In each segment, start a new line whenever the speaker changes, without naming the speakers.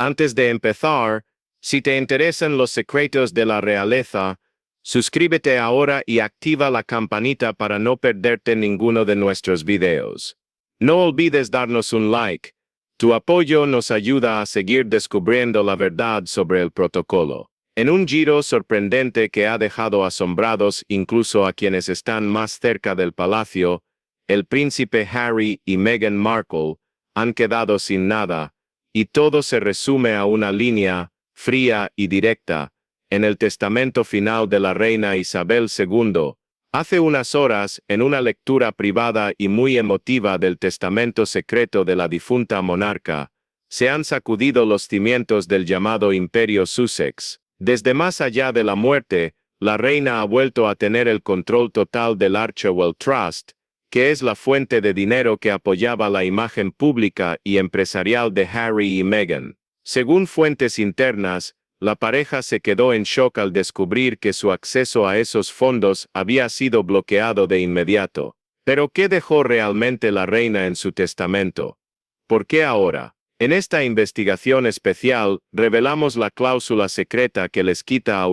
Antes de empezar, si te interesan los secretos de la realeza, suscríbete ahora y activa la campanita para no perderte ninguno de nuestros videos. No olvides darnos un like. Tu apoyo nos ayuda a seguir descubriendo la verdad sobre el protocolo. En un giro sorprendente que ha dejado asombrados incluso a quienes están más cerca del palacio, el príncipe Harry y Meghan Markle han quedado sin nada, y todo se resume a una línea, fría y directa, en el testamento final de la reina Isabel II. Hace unas horas, en una lectura privada y muy emotiva del testamento secreto de la difunta monarca, se han sacudido los cimientos del llamado Imperio Sussex. Desde más allá de la muerte, la reina ha vuelto a tener el control total del Archewell Trust, que es la fuente de dinero que apoyaba la imagen pública y empresarial de Harry y Meghan. Según fuentes internas, la pareja se quedó en shock al descubrir que su acceso a esos fondos había sido bloqueado de inmediato. ¿Pero qué dejó realmente la reina en su testamento? ¿Por qué ahora? En esta investigación especial, revelamos la cláusula secreta que les quita a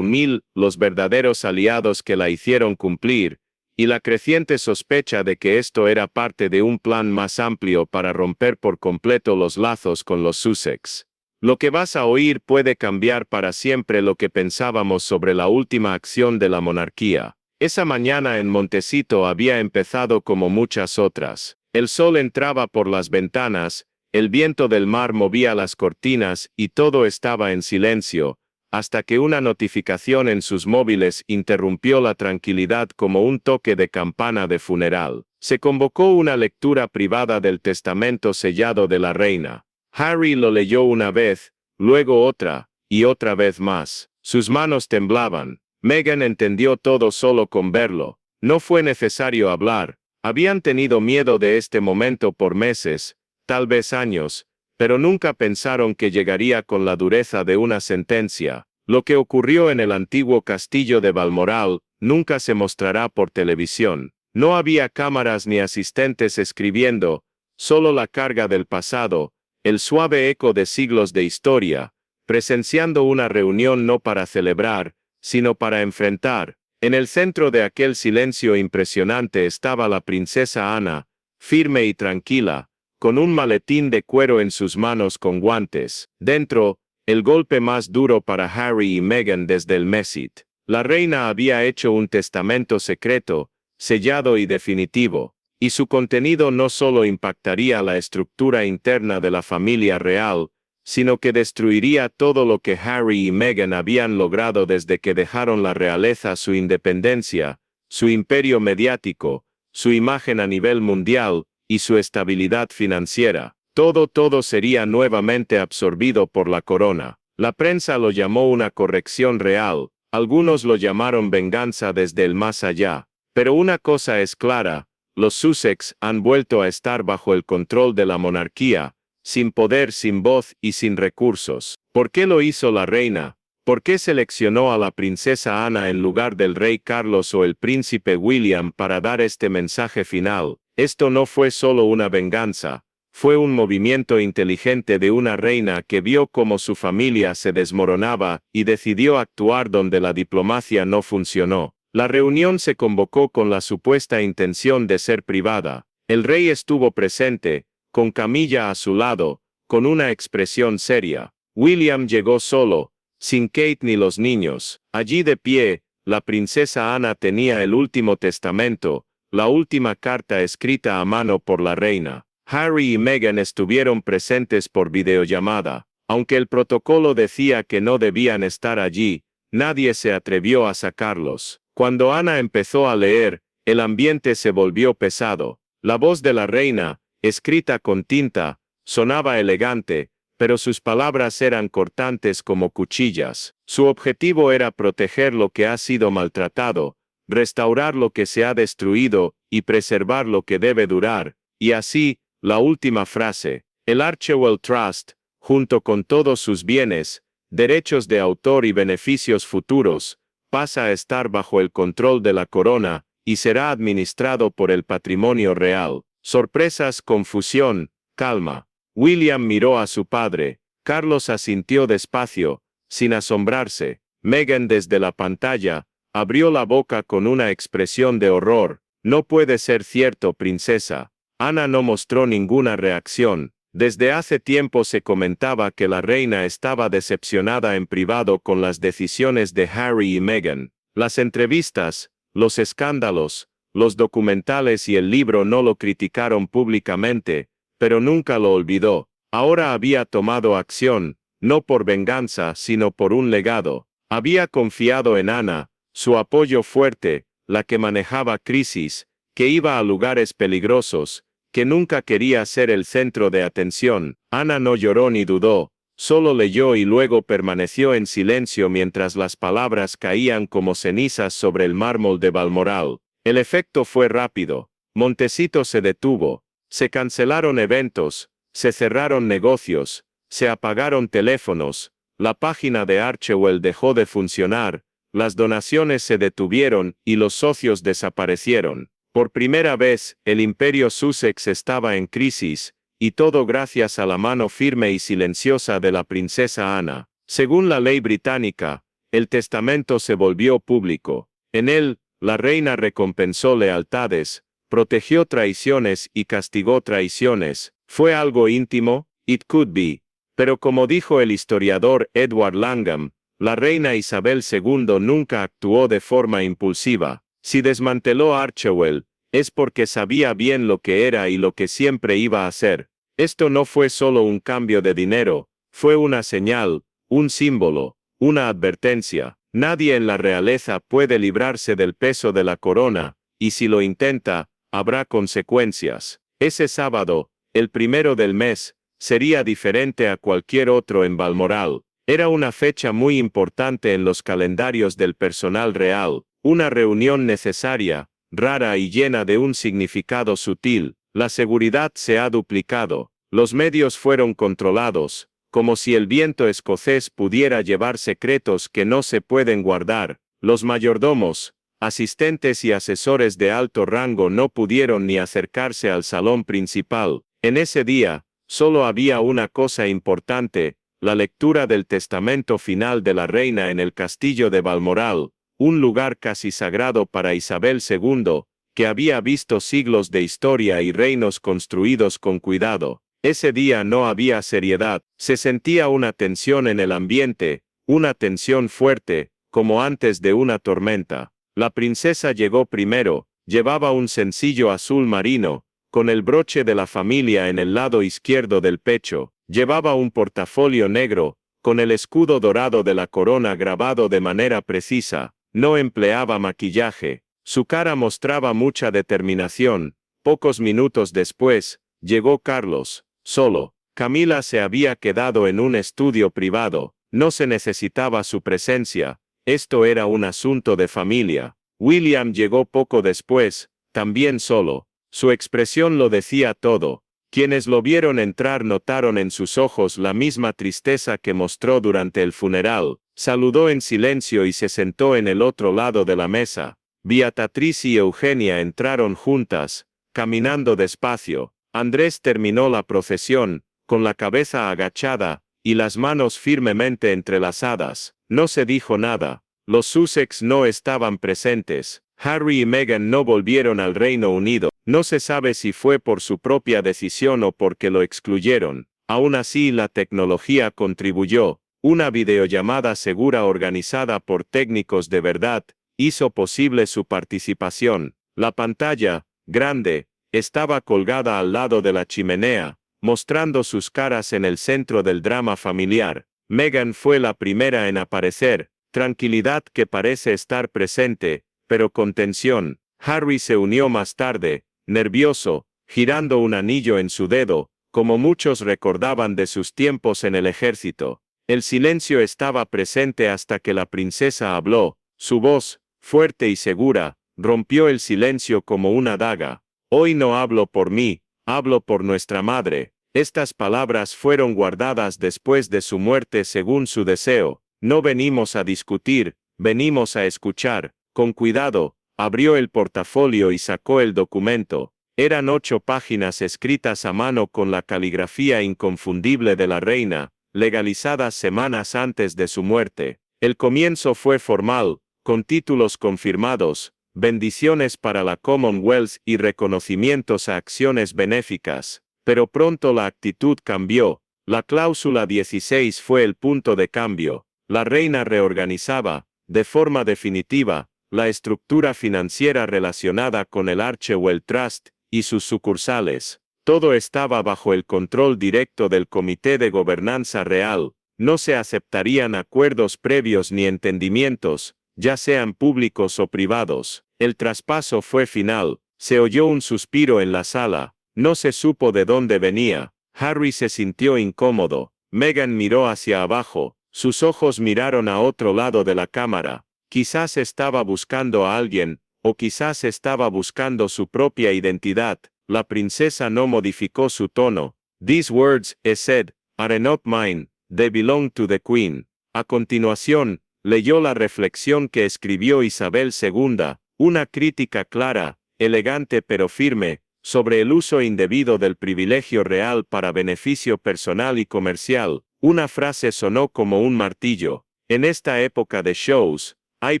los verdaderos aliados que la hicieron cumplir, y la creciente sospecha de que esto era parte de un plan más amplio para romper por completo los lazos con los Sussex. Lo que vas a oír puede cambiar para siempre lo que pensábamos sobre la última acción de la monarquía. Esa mañana en Montecito había empezado como muchas otras. El sol entraba por las ventanas, el viento del mar movía las cortinas y todo estaba en silencio, hasta que una notificación en sus móviles interrumpió la tranquilidad como un toque de campana de funeral. Se convocó una lectura privada del testamento sellado de la reina. Harry lo leyó una vez, luego otra, y otra vez más. Sus manos temblaban. Meghan entendió todo solo con verlo. No fue necesario hablar. Habían tenido miedo de este momento por meses, tal vez años, pero nunca pensaron que llegaría con la dureza de una sentencia. Lo que ocurrió en el antiguo castillo de Balmoral nunca se mostrará por televisión. No había cámaras ni asistentes escribiendo, solo la carga del pasado, el suave eco de siglos de historia, presenciando una reunión no para celebrar, sino para enfrentar. En el centro de aquel silencio impresionante estaba la princesa Ana, firme y tranquila, con un maletín de cuero en sus manos con guantes. Dentro, el golpe más duro para Harry y Meghan desde el Brexit. La reina había hecho un testamento secreto, sellado y definitivo, y su contenido no solo impactaría la estructura interna de la familia real, sino que destruiría todo lo que Harry y Meghan habían logrado desde que dejaron la realeza, su independencia, su imperio mediático, su imagen a nivel mundial, y su estabilidad financiera. Todo sería nuevamente absorbido por la corona. La prensa lo llamó una corrección real, algunos lo llamaron venganza desde el más allá. Pero una cosa es clara, los Sussex han vuelto a estar bajo el control de la monarquía, sin poder, sin voz y sin recursos. ¿Por qué lo hizo la reina? ¿Por qué seleccionó a la princesa Ana en lugar del rey Carlos o el príncipe William para dar este mensaje final? Esto no fue solo una venganza, fue un movimiento inteligente de una reina que vio cómo su familia se desmoronaba y decidió actuar donde la diplomacia no funcionó. La reunión se convocó con la supuesta intención de ser privada. El rey estuvo presente, con Camilla a su lado, con una expresión seria. William llegó solo, sin Kate ni los niños. Allí de pie, la princesa Ana tenía el último testamento, la última carta escrita a mano por la reina. Harry y Meghan estuvieron presentes por videollamada. Aunque el protocolo decía que no debían estar allí, nadie se atrevió a sacarlos. Cuando Ana empezó a leer, el ambiente se volvió pesado. La voz de la reina, escrita con tinta, sonaba elegante, pero sus palabras eran cortantes como cuchillas. Su objetivo era proteger lo que ha sido maltratado, restaurar lo que se ha destruido y preservar lo que debe durar. Y así, la última frase, el Archewell Trust, junto con todos sus bienes, derechos de autor y beneficios futuros, pasa a estar bajo el control de la corona, y será administrado por el patrimonio real. Sorpresas, confusión, calma. William miró a su padre, Carlos asintió despacio, sin asombrarse. Meghan desde la pantalla, abrió la boca con una expresión de horror. No puede ser cierto, princesa. Ana no mostró ninguna reacción. Desde hace tiempo se comentaba que la reina estaba decepcionada en privado con las decisiones de Harry y Meghan. Las entrevistas, los escándalos, los documentales y el libro no lo criticaron públicamente, pero nunca lo olvidó. Ahora había tomado acción, no por venganza, sino por un legado. Había confiado en Ana, su apoyo fuerte, la que manejaba crisis, que iba a lugares peligrosos, que nunca quería ser el centro de atención. Ana no lloró ni dudó, solo leyó y luego permaneció en silencio mientras las palabras caían como cenizas sobre el mármol de Balmoral. El efecto fue rápido. Montecito se detuvo, se cancelaron eventos, se cerraron negocios, se apagaron teléfonos, la página de Archewell dejó de funcionar, las donaciones se detuvieron y los socios desaparecieron. Por primera vez, el imperio Sussex estaba en crisis, y todo gracias a la mano firme y silenciosa de la princesa Ana. Según la ley británica, el testamento se volvió público. En él, la reina recompensó lealtades, protegió traiciones y castigó traiciones. Fue algo íntimo, it could be. Pero como dijo el historiador Edward Langham, la reina Isabel II nunca actuó de forma impulsiva. Si desmanteló Archewell, es porque sabía bien lo que era y lo que siempre iba a hacer. Esto no fue solo un cambio de dinero, fue una señal, un símbolo, una advertencia. Nadie en la realeza puede librarse del peso de la corona, y si lo intenta, habrá consecuencias. Ese sábado, el 1 del mes, sería diferente a cualquier otro en Balmoral. Era una fecha muy importante en los calendarios del personal real, una reunión necesaria, rara y llena de un significado sutil. La seguridad se ha duplicado, los medios fueron controlados, como si el viento escocés pudiera llevar secretos que no se pueden guardar. Los mayordomos, asistentes y asesores de alto rango no pudieron ni acercarse al salón principal. En ese día, solo había una cosa importante, la lectura del testamento final de la reina en el castillo de Balmoral, un lugar casi sagrado para Isabel II, que había visto siglos de historia y reinos construidos con cuidado. Ese día no había seriedad, se sentía una tensión en el ambiente, una tensión fuerte, como antes de una tormenta. La princesa llegó primero, llevaba un sencillo azul marino, con el broche de la familia en el lado izquierdo del pecho, llevaba un portafolio negro, con el escudo dorado de la corona grabado de manera precisa, no empleaba maquillaje, su cara mostraba mucha determinación. Pocos minutos después, llegó Carlos, solo. Camila se había quedado en un estudio privado, no se necesitaba su presencia, esto era un asunto de familia. William llegó poco después, también solo. Su expresión lo decía todo. Quienes lo vieron entrar notaron en sus ojos la misma tristeza que mostró durante el funeral. Saludó en silencio y se sentó en el otro lado de la mesa. Beatriz y Eugenia entraron juntas, caminando despacio. Andrés terminó la procesión, con la cabeza agachada, y las manos firmemente entrelazadas. No se dijo nada. Los Sussex no estaban presentes. Harry y Meghan no volvieron al Reino Unido. No se sabe si fue por su propia decisión o porque lo excluyeron. Aún así, la tecnología contribuyó. Una videollamada segura organizada por técnicos de verdad hizo posible su participación. La pantalla, grande, estaba colgada al lado de la chimenea, mostrando sus caras en el centro del drama familiar. Meghan fue la primera en aparecer, tranquilidad que parece estar presente, pero con tensión. Harry se unió más tarde, nervioso, girando un anillo en su dedo, como muchos recordaban de sus tiempos en el ejército. El silencio estaba presente hasta que la princesa habló. Su voz, fuerte y segura, rompió el silencio como una daga. Hoy no hablo por mí, hablo por nuestra madre. Estas palabras fueron guardadas después de su muerte según su deseo. No venimos a discutir, venimos a escuchar. Con cuidado, abrió el portafolio y sacó el documento. Eran 8 páginas escritas a mano con la caligrafía inconfundible de la reina. legalizadas semanas antes de su muerte. El comienzo fue formal, con títulos confirmados, bendiciones para la Commonwealth y reconocimientos a acciones benéficas. Pero pronto la actitud cambió. La cláusula 16 fue el punto de cambio. La reina reorganizaba, de forma definitiva, la estructura financiera relacionada con el Archewell Trust y sus sucursales. Todo estaba bajo el control directo del Comité de Gobernanza Real. No se aceptarían acuerdos previos ni entendimientos, ya sean públicos o privados. El traspaso fue final. Se oyó un suspiro en la sala. No se supo de dónde venía. Harry se sintió incómodo. Meghan miró hacia abajo. Sus ojos miraron a otro lado de la cámara. Quizás estaba buscando a alguien, o quizás estaba buscando su propia identidad. La princesa no modificó su tono. These words, he said, are not mine, they belong to the Queen. A continuación, leyó la reflexión que escribió Isabel II, una crítica clara, elegante pero firme, sobre el uso indebido del privilegio real para beneficio personal y comercial. Una frase sonó como un martillo. En esta época de shows, hay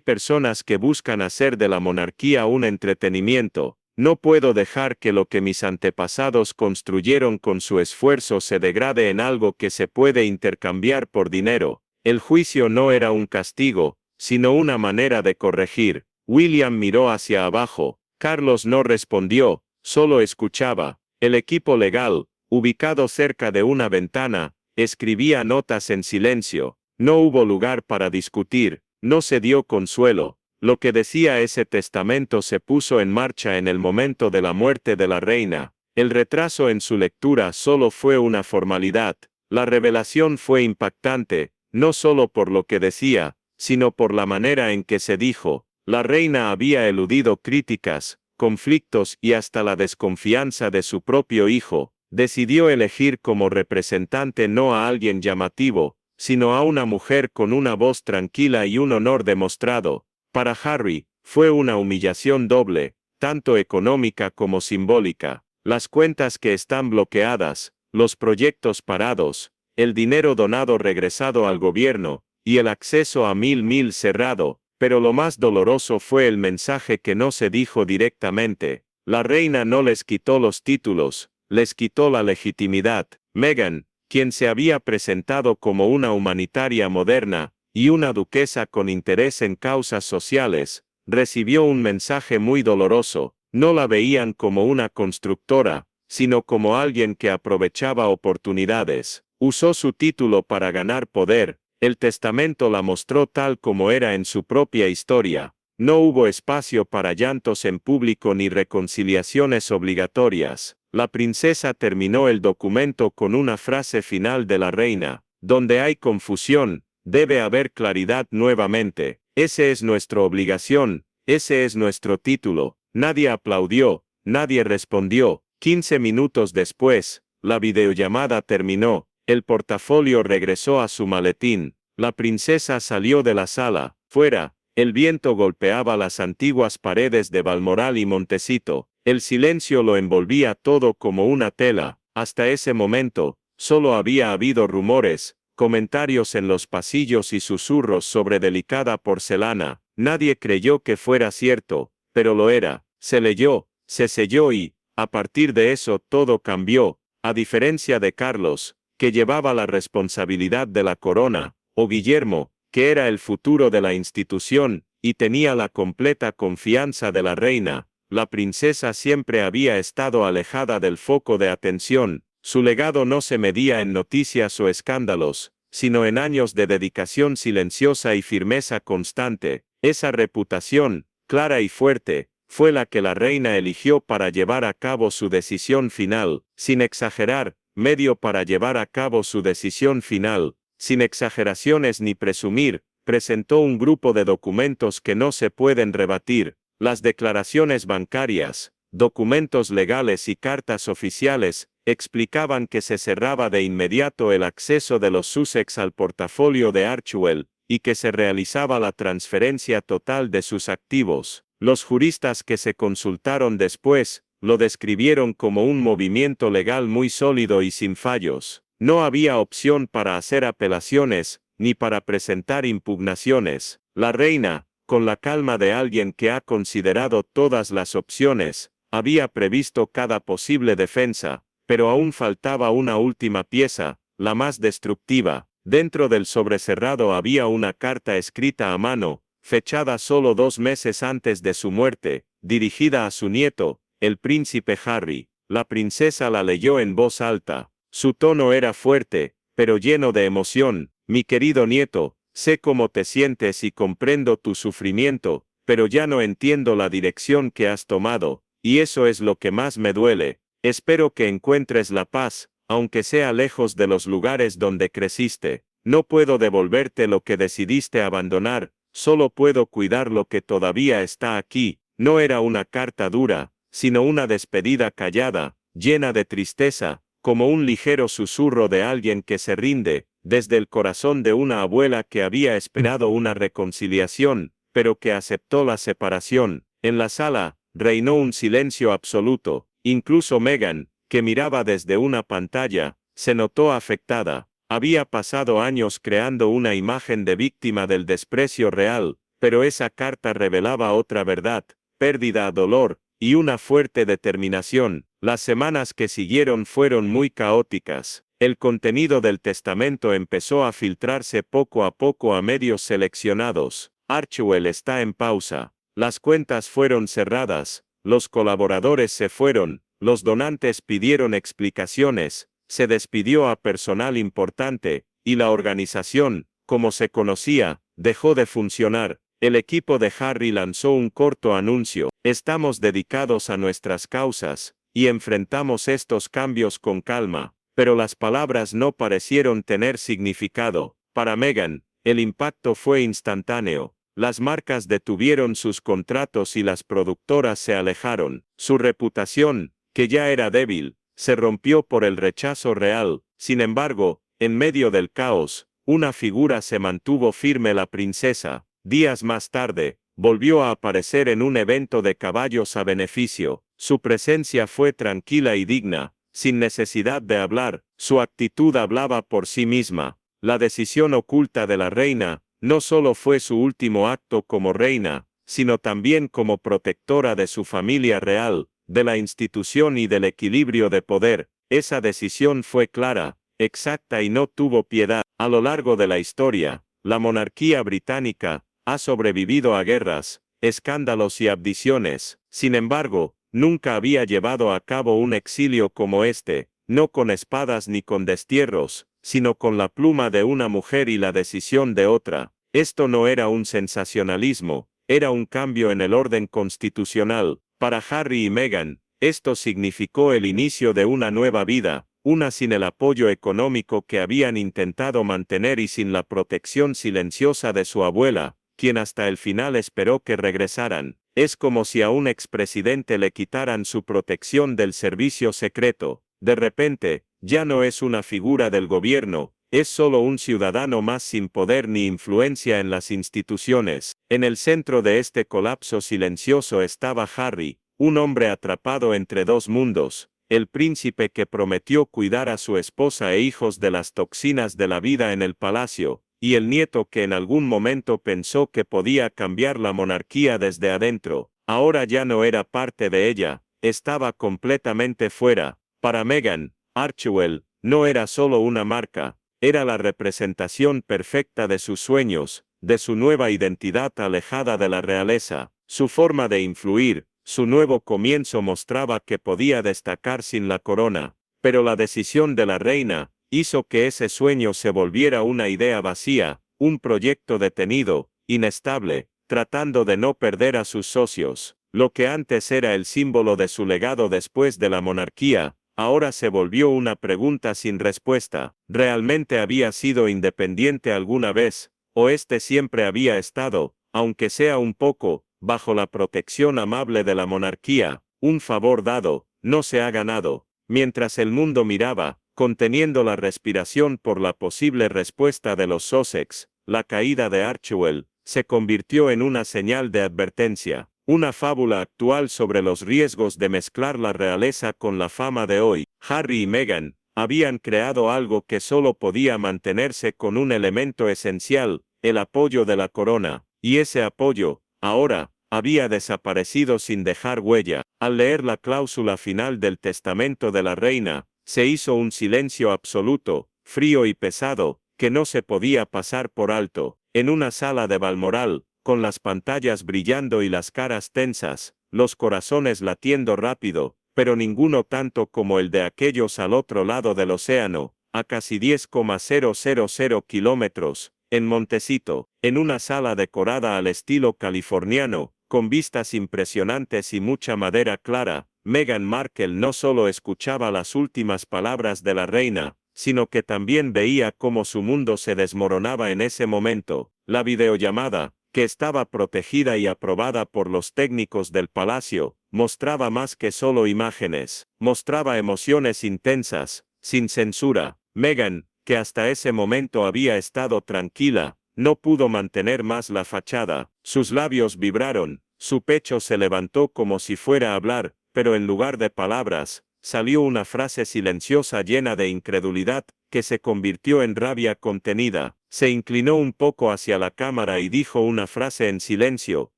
personas que buscan hacer de la monarquía un entretenimiento. No puedo dejar que lo que mis antepasados construyeron con su esfuerzo se degrade en algo que se puede intercambiar por dinero. El juicio no era un castigo, sino una manera de corregir. William miró hacia abajo. Carlos no respondió, solo escuchaba. El equipo legal, ubicado cerca de una ventana, escribía notas en silencio. No hubo lugar para discutir, no se dio consuelo. Lo que decía ese testamento se puso en marcha en el momento de la muerte de la reina. El retraso en su lectura solo fue una formalidad. La revelación fue impactante, no solo por lo que decía, sino por la manera en que se dijo. La reina había eludido críticas, conflictos y hasta la desconfianza de su propio hijo. Decidió elegir como representante no a alguien llamativo, sino a una mujer con una voz tranquila y un honor demostrado. Para Harry, fue una humillación doble, tanto económica como simbólica. Las cuentas que están bloqueadas, los proyectos parados, el dinero donado regresado al gobierno, y el acceso a mil cerrado. Pero lo más doloroso fue el mensaje que no se dijo directamente. La reina no les quitó los títulos, les quitó la legitimidad. Meghan, quien se había presentado como una humanitaria moderna, y una duquesa con interés en causas sociales, recibió un mensaje muy doloroso. No la veían como una constructora, sino como alguien que aprovechaba oportunidades. Usó su título para ganar poder. El testamento la mostró tal como era en su propia historia. No hubo espacio para llantos en público ni reconciliaciones obligatorias. La princesa terminó el documento con una frase final de la reina. Donde hay confusión, debe haber claridad nuevamente. Ese es nuestra obligación, ese es nuestro título. Nadie aplaudió, nadie respondió. 15 minutos después, la videollamada terminó. El portafolio regresó a su maletín. La princesa salió de la sala. Fuera, el viento golpeaba las antiguas paredes de Balmoral y Montecito. El silencio lo envolvía todo como una tela. Hasta ese momento, solo había habido rumores, comentarios en los pasillos y susurros sobre delicada porcelana. Nadie creyó que fuera cierto, pero lo era. Se leyó, se selló y, a partir de eso todo cambió. A diferencia de Carlos, que llevaba la responsabilidad de la corona, o Guillermo, que era el futuro de la institución, y tenía la completa confianza de la reina, la princesa siempre había estado alejada del foco de atención. Su legado no se medía en noticias o escándalos, sino en años de dedicación silenciosa y firmeza constante. Esa reputación, clara y fuerte, fue la que la reina eligió para llevar a cabo su decisión final, sin exagerar, medio para llevar a cabo su decisión final, sin exageraciones ni presumir, presentó un grupo de documentos que no se pueden rebatir, las declaraciones bancarias, documentos legales y cartas oficiales, explicaban que se cerraba de inmediato el acceso de los Sussex al portafolio de Archewell, y que se realizaba la transferencia total de sus activos. Los juristas que se consultaron después, lo describieron como un movimiento legal muy sólido y sin fallos. No había opción para hacer apelaciones, ni para presentar impugnaciones. La reina, con la calma de alguien que ha considerado todas las opciones, había previsto cada posible defensa, pero aún faltaba una última pieza, la más destructiva. Dentro del sobrecerrado había una carta escrita a mano, fechada solo 2 meses antes de su muerte, dirigida a su nieto, el príncipe Harry. La princesa la leyó en voz alta. Su tono era fuerte, pero lleno de emoción. Mi querido nieto, sé cómo te sientes y comprendo tu sufrimiento, pero ya no entiendo la dirección que has tomado, y eso es lo que más me duele. Espero que encuentres la paz, aunque sea lejos de los lugares donde creciste. No puedo devolverte lo que decidiste abandonar, solo puedo cuidar lo que todavía está aquí. No era una carta dura, sino una despedida callada, llena de tristeza, como un ligero susurro de alguien que se rinde, desde el corazón de una abuela que había esperado una reconciliación, pero que aceptó la separación. En la sala, reinó un silencio absoluto. Incluso Meghan, que miraba desde una pantalla, se notó afectada. Había pasado años creando una imagen de víctima del desprecio real, pero esa carta revelaba otra verdad: pérdida, dolor, y una fuerte determinación. Las semanas que siguieron fueron muy caóticas. El contenido del testamento empezó a filtrarse poco a poco a medios seleccionados. Archewell está en pausa. Las cuentas fueron cerradas, los colaboradores se fueron, los donantes pidieron explicaciones, se despidió a personal importante, y la organización, como se conocía, dejó de funcionar. El equipo de Harry lanzó un corto anuncio: estamos dedicados a nuestras causas, y enfrentamos estos cambios con calma. Pero las palabras no parecieron tener significado. Para Meghan, el impacto fue instantáneo. Las marcas detuvieron sus contratos y las productoras se alejaron. Su reputación, que ya era débil, se rompió por el rechazo real. Sin embargo, en medio del caos, una figura se mantuvo firme: la princesa. Días más tarde, volvió a aparecer en un evento de caballos a beneficio. Su presencia fue tranquila y digna, sin necesidad de hablar. Su actitud hablaba por sí misma. La decisión oculta de la reina no solo fue su último acto como reina, sino también como protectora de su familia real, de la institución y del equilibrio de poder. Esa decisión fue clara, exacta y no tuvo piedad. A lo largo de la historia, la monarquía británica ha sobrevivido a guerras, escándalos y abdiciones. Sin embargo, nunca había llevado a cabo un exilio como este, no con espadas ni con destierros, sino con la pluma de una mujer y la decisión de otra. Esto no era un sensacionalismo, era un cambio en el orden constitucional. Para Harry y Meghan, esto significó el inicio de una nueva vida, una sin el apoyo económico que habían intentado mantener y sin la protección silenciosa de su abuela, quien hasta el final esperó que regresaran. Es como si a un expresidente le quitaran su protección del servicio secreto. De repente, ya no es una figura del gobierno, es solo un ciudadano más sin poder ni influencia en las instituciones. En el centro de este colapso silencioso estaba Harry, un hombre atrapado entre dos mundos: el príncipe que prometió cuidar a su esposa e hijos de las toxinas de la vida en el palacio, y el nieto que en algún momento pensó que podía cambiar la monarquía desde adentro. Ahora ya no era parte de ella, estaba completamente fuera. Para Meghan, Archewell no era solo una marca, era la representación perfecta de sus sueños, de su nueva identidad alejada de la realeza. Su forma de influir, su nuevo comienzo mostraba que podía destacar sin la corona. Pero la decisión de la reina hizo que ese sueño se volviera una idea vacía, un proyecto detenido, inestable, tratando de no perder a sus socios. Lo que antes era el símbolo de su legado después de la monarquía, ahora se volvió una pregunta sin respuesta. ¿Realmente había sido independiente alguna vez, o este siempre había estado, aunque sea un poco, bajo la protección amable de la monarquía? Un favor dado, no se ha ganado. Mientras el mundo miraba, conteniendo la respiración por la posible respuesta de los Sussex, la caída de Archewell se convirtió en una señal de advertencia, una fábula actual sobre los riesgos de mezclar la realeza con la fama de hoy. Harry y Meghan, habían creado algo que solo podía mantenerse con un elemento esencial, el apoyo de la corona, y ese apoyo, ahora, había desaparecido sin dejar huella. Al leer la cláusula final del testamento de la reina, se hizo un silencio absoluto, frío y pesado, que no se podía pasar por alto. En una sala de Balmoral, con las pantallas brillando y las caras tensas, los corazones latiendo rápido, pero ninguno tanto como el de aquellos al otro lado del océano, a casi 10,000 kilómetros, en Montecito, en una sala decorada al estilo californiano, con vistas impresionantes y mucha madera clara, Meghan Markle no solo escuchaba las últimas palabras de la reina, sino que también veía cómo su mundo se desmoronaba en ese momento. La videollamada, que estaba protegida y aprobada por los técnicos del palacio, mostraba más que solo imágenes, mostraba emociones intensas, sin censura. Meghan, que hasta ese momento había estado tranquila, no pudo mantener más la fachada, sus labios vibraron, su pecho se levantó como si fuera a hablar, pero en lugar de palabras, salió una frase silenciosa llena de incredulidad, que se convirtió en rabia contenida. Se inclinó un poco hacia la cámara y dijo una frase en silencio,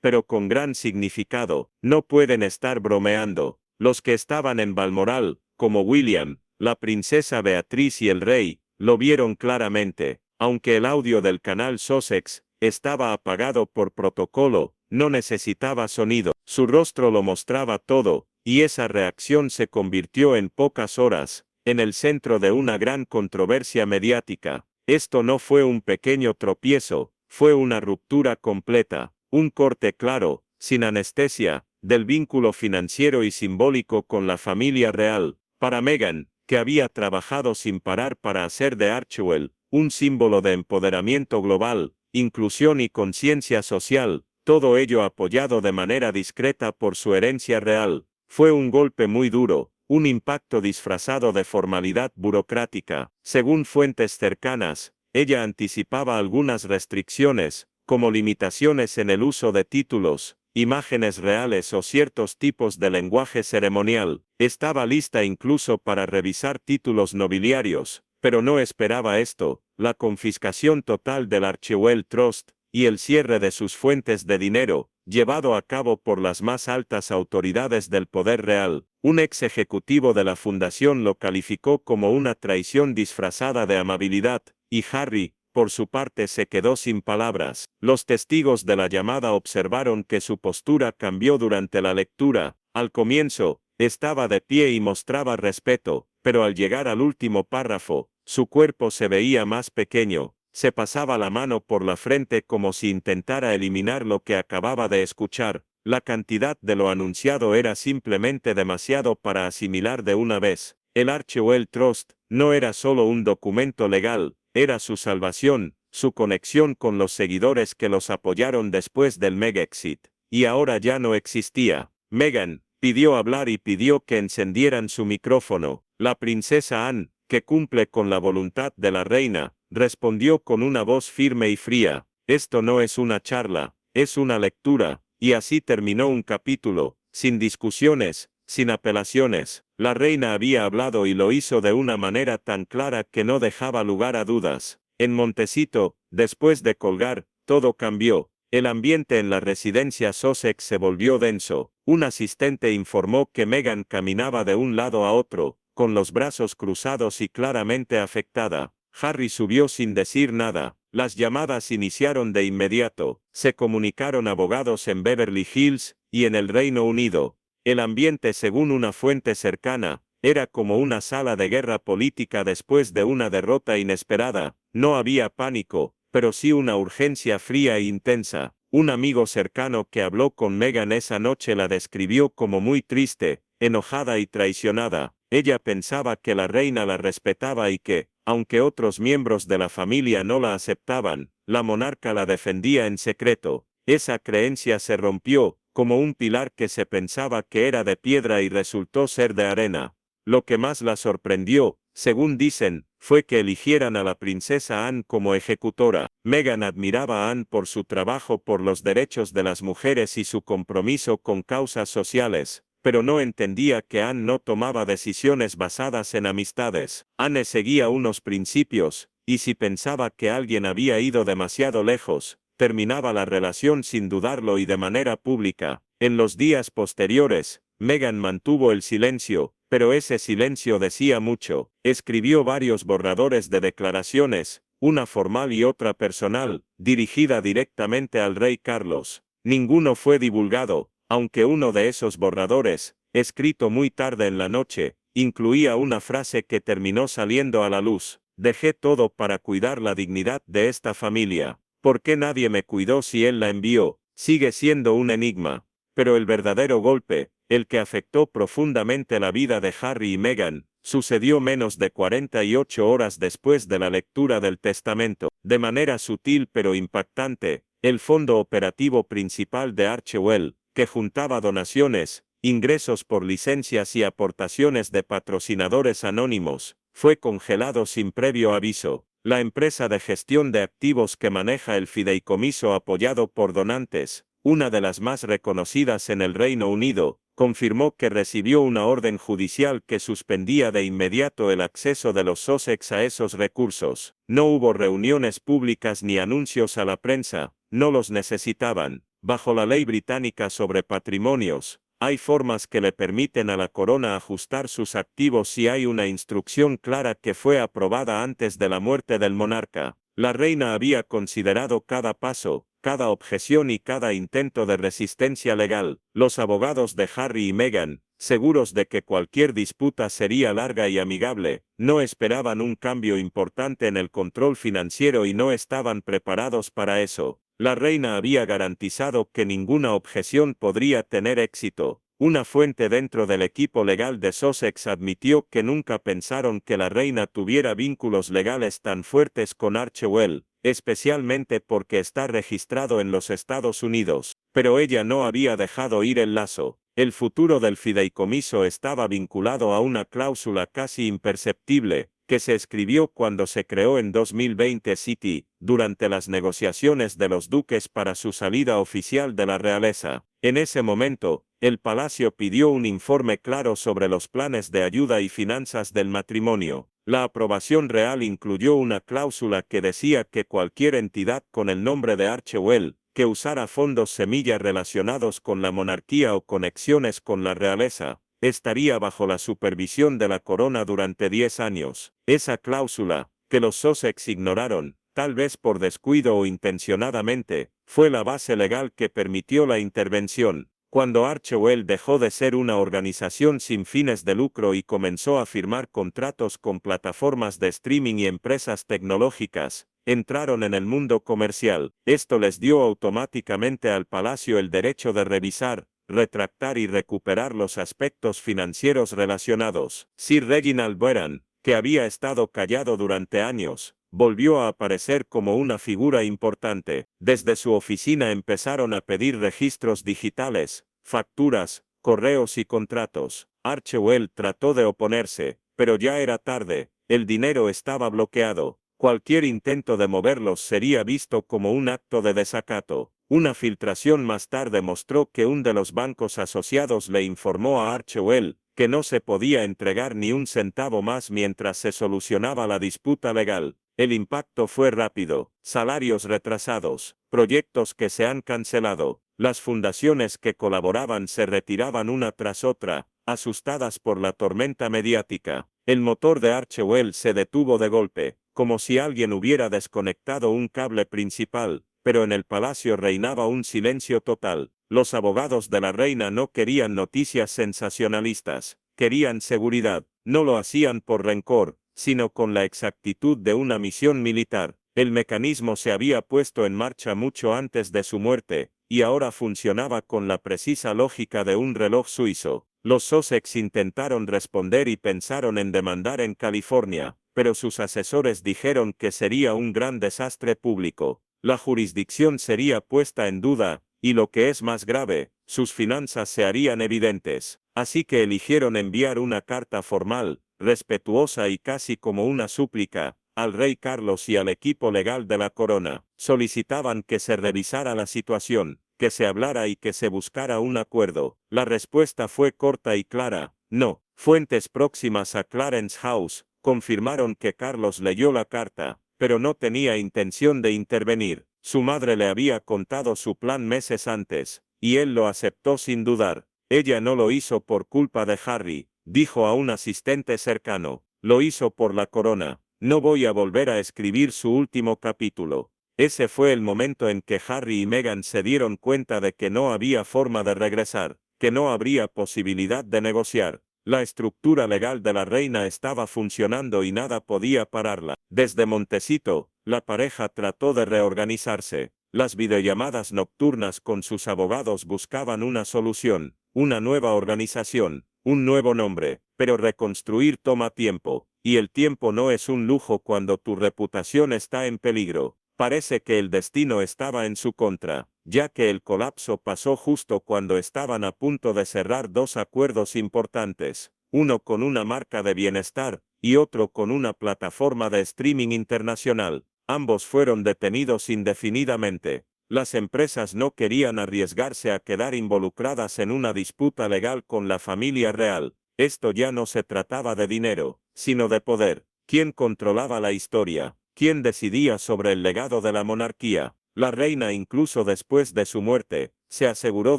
pero con gran significado: no pueden estar bromeando. Los que estaban en Balmoral, como William, la princesa Beatriz y el rey, lo vieron claramente. Aunque el audio del canal Sussex estaba apagado por protocolo, no necesitaba sonido. Su rostro lo mostraba todo, y esa reacción se convirtió en pocas horas en el centro de una gran controversia mediática. Esto no fue un pequeño tropiezo, fue una ruptura completa, un corte claro, sin anestesia, del vínculo financiero y simbólico con la familia real. Para Meghan, que había trabajado sin parar para hacer de Archewell un símbolo de empoderamiento global, inclusión y conciencia social, todo ello apoyado de manera discreta por su herencia real, fue un golpe muy duro, un impacto disfrazado de formalidad burocrática. Según fuentes cercanas, ella anticipaba algunas restricciones, como limitaciones en el uso de títulos, imágenes reales o ciertos tipos de lenguaje ceremonial. Estaba lista incluso para revisar títulos nobiliarios, pero no esperaba esto: la confiscación total del Archewell Trust, y el cierre de sus fuentes de dinero, llevado a cabo por las más altas autoridades del poder real. Un ex ejecutivo de la fundación lo calificó como una traición disfrazada de amabilidad, y Harry, por su parte, se quedó sin palabras. Los testigos de la llamada observaron que su postura cambió durante la lectura. Al comienzo, estaba de pie y mostraba respeto, pero al llegar al último párrafo, su cuerpo se veía más pequeño. Se pasaba la mano por la frente como si intentara eliminar lo que acababa de escuchar. La cantidad de lo anunciado era simplemente demasiado para asimilar de una vez. El Archewell Trust no era solo un documento legal, era su salvación, su conexión con los seguidores que los apoyaron después del Megexit. Y ahora ya no existía. Meghan pidió hablar y pidió que encendieran su micrófono. La princesa Anne, que cumple con la voluntad de la reina, respondió con una voz firme y fría: esto no es una charla, es una lectura. Y así terminó un capítulo, sin discusiones, sin apelaciones. La reina había hablado y lo hizo de una manera tan clara que no dejaba lugar a dudas. En Montecito, después de colgar, todo cambió. El ambiente en la residencia Sussex se volvió denso. Un asistente informó que Meghan caminaba de un lado a otro, con los brazos cruzados y claramente afectada. Harry subió sin decir nada. Las llamadas iniciaron de inmediato. Se comunicaron abogados en Beverly Hills y en el Reino Unido. El ambiente, según una fuente cercana, era como una sala de guerra política después de una derrota inesperada. No había pánico, pero sí una urgencia fría e intensa. Un amigo cercano que habló con Meghan esa noche la describió como muy triste, enojada y traicionada. Ella pensaba que la reina la respetaba y que, aunque otros miembros de la familia no la aceptaban, la monarca la defendía en secreto. Esa creencia se rompió, como un pilar que se pensaba que era de piedra y resultó ser de arena. Lo que más la sorprendió, según dicen, fue que eligieran a la princesa Anne como ejecutora. Meghan admiraba a Anne por su trabajo por los derechos de las mujeres y su compromiso con causas sociales,
pero no entendía que Anne no tomaba decisiones basadas en amistades. Anne seguía unos principios, y si pensaba que alguien había ido demasiado lejos, terminaba la relación sin dudarlo y de manera pública. En los días posteriores, Meghan mantuvo el silencio, pero ese silencio decía mucho. Escribió varios borradores de declaraciones, una formal y otra personal, dirigida directamente al rey Carlos. Ninguno fue divulgado, aunque uno de esos borradores, escrito muy tarde en la noche, incluía una frase que terminó saliendo a la luz: dejé todo para cuidar la dignidad de esta familia. ¿Por qué nadie me cuidó si él la envió? Sigue siendo un enigma. Pero el verdadero golpe, el que afectó profundamente la vida de Harry y Meghan, sucedió menos de 48 horas después de la lectura del testamento. De manera sutil pero impactante, el fondo operativo principal de Archewell, que juntaba donaciones, ingresos por licencias y aportaciones de patrocinadores anónimos, fue congelado sin previo aviso. La empresa de gestión de activos que maneja el fideicomiso apoyado por donantes, una de las más reconocidas en el Reino Unido, confirmó que recibió una orden judicial que suspendía de inmediato el acceso de los Sussex a esos recursos. No hubo reuniones públicas ni anuncios a la prensa, no los necesitaban. Bajo la ley británica sobre patrimonios, hay formas que le permiten a la corona ajustar sus activos si hay una instrucción clara que fue aprobada antes de la muerte del monarca. La reina había considerado cada paso, cada objeción y cada intento de resistencia legal. Los abogados de Harry y Meghan, seguros de que cualquier disputa sería larga y amigable, no esperaban un cambio importante en el control financiero y no estaban preparados para eso. La reina había garantizado que ninguna objeción podría tener éxito. Una fuente dentro del equipo legal de Sussex admitió que nunca pensaron que la reina tuviera vínculos legales tan fuertes con Archewell, especialmente porque está registrado en los Estados Unidos. Pero ella no había dejado ir el lazo. El futuro del fideicomiso estaba vinculado a una cláusula casi imperceptible, que se escribió cuando se creó en 2020 City, durante las negociaciones de los duques para su salida oficial de la realeza. En ese momento, el palacio pidió un informe claro sobre los planes de ayuda y finanzas del matrimonio. La aprobación real incluyó una cláusula que decía que cualquier entidad con el nombre de Archewell, que usara fondos semilla relacionados con la monarquía o conexiones con la realeza, estaría bajo la supervisión de la corona durante 10 años. Esa cláusula, que los Sussex ignoraron, tal vez por descuido o intencionadamente, fue la base legal que permitió la intervención. Cuando Archewell dejó de ser una organización sin fines de lucro y comenzó a firmar contratos con plataformas de streaming y empresas tecnológicas, entraron en el mundo comercial. Esto les dio automáticamente al palacio el derecho de revisar, retractar y recuperar los aspectos financieros relacionados. Sir Reginald Boylan, que había estado callado durante años, volvió a aparecer como una figura importante. Desde su oficina empezaron a pedir registros digitales, facturas, correos y contratos. Archewell trató de oponerse, pero ya era tarde, el dinero estaba bloqueado. Cualquier intento de moverlos sería visto como un acto de desacato. Una filtración más tarde mostró que un de los bancos asociados le informó a Archewell que no se podía entregar ni un centavo más mientras se solucionaba la disputa legal. El impacto fue rápido: salarios retrasados, proyectos que se han cancelado, las fundaciones que colaboraban se retiraban una tras otra, asustadas por la tormenta mediática. El motor de Archewell se detuvo de golpe, como si alguien hubiera desconectado un cable principal, pero en el palacio reinaba un silencio total. Los abogados de la reina no querían noticias sensacionalistas, querían seguridad. No lo hacían por rencor, sino con la exactitud de una misión militar. El mecanismo se había puesto en marcha mucho antes de su muerte, y ahora funcionaba con la precisa lógica de un reloj suizo. Los Sussex intentaron responder y pensaron en demandar en California, pero sus asesores dijeron que sería un gran desastre público. La jurisdicción sería puesta en duda, y lo que es más grave, sus finanzas se harían evidentes. Así que eligieron enviar una carta formal, respetuosa y casi como una súplica, al rey Carlos y al equipo legal de la corona. Solicitaban que se revisara la situación, que se hablara y que se buscara un acuerdo. La respuesta fue corta y clara, no. Fuentes próximas a Clarence House confirmaron que Carlos leyó la carta, pero no tenía intención de intervenir. Su madre le había contado su plan meses antes, y él lo aceptó sin dudar. Ella no lo hizo por culpa de Harry, dijo a un asistente cercano. Lo hizo por la corona. No voy a volver a escribir su último capítulo. Ese fue el momento en que Harry y Meghan se dieron cuenta de que no había forma de regresar, que no habría posibilidad de negociar. La estructura legal de la reina estaba funcionando y nada podía pararla. Desde Montecito, la pareja trató de reorganizarse. Las videollamadas nocturnas con sus abogados buscaban una solución, una nueva organización, un nuevo nombre, pero reconstruir toma tiempo, y el tiempo no es un lujo cuando tu reputación está en peligro. Parece que el destino estaba en su contra, ya que el colapso pasó justo cuando estaban a punto de cerrar dos acuerdos importantes, uno con una marca de bienestar, y otro con una plataforma de streaming internacional. Ambos fueron detenidos indefinidamente. Las empresas no querían arriesgarse a quedar involucradas en una disputa legal con la familia real. Esto ya no se trataba de dinero, sino de poder. ¿Quién controlaba la historia? ¿Quién decidía sobre el legado de la monarquía? La reina, incluso después de su muerte, se aseguró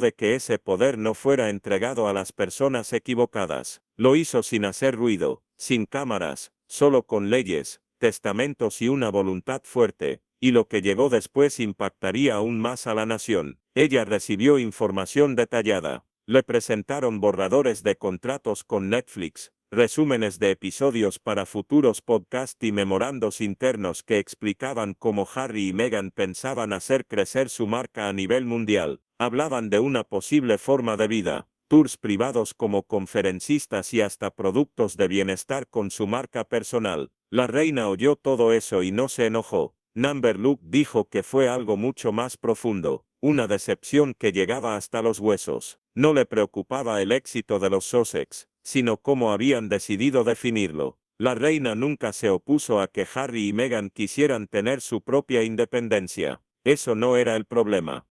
de que ese poder no fuera entregado a las personas equivocadas. Lo hizo sin hacer ruido, sin cámaras, solo con leyes, testamentos y una voluntad fuerte, y lo que llegó después impactaría aún más a la nación. Ella recibió información detallada. Le presentaron borradores de contratos con Netflix, resúmenes de episodios para futuros podcasts y memorandos internos que explicaban cómo Harry y Meghan pensaban hacer crecer su marca a nivel mundial. Hablaban de una posible forma de vida, tours privados como conferencistas y hasta productos de bienestar con su marca personal. La reina oyó todo eso y no se enojó. Number Luke dijo que fue algo mucho más profundo, una decepción que llegaba hasta los huesos. No le preocupaba el éxito de los Sussex, sino cómo habían decidido definirlo. La reina nunca se opuso a que Harry y Meghan quisieran tener su propia independencia. Eso no era el problema.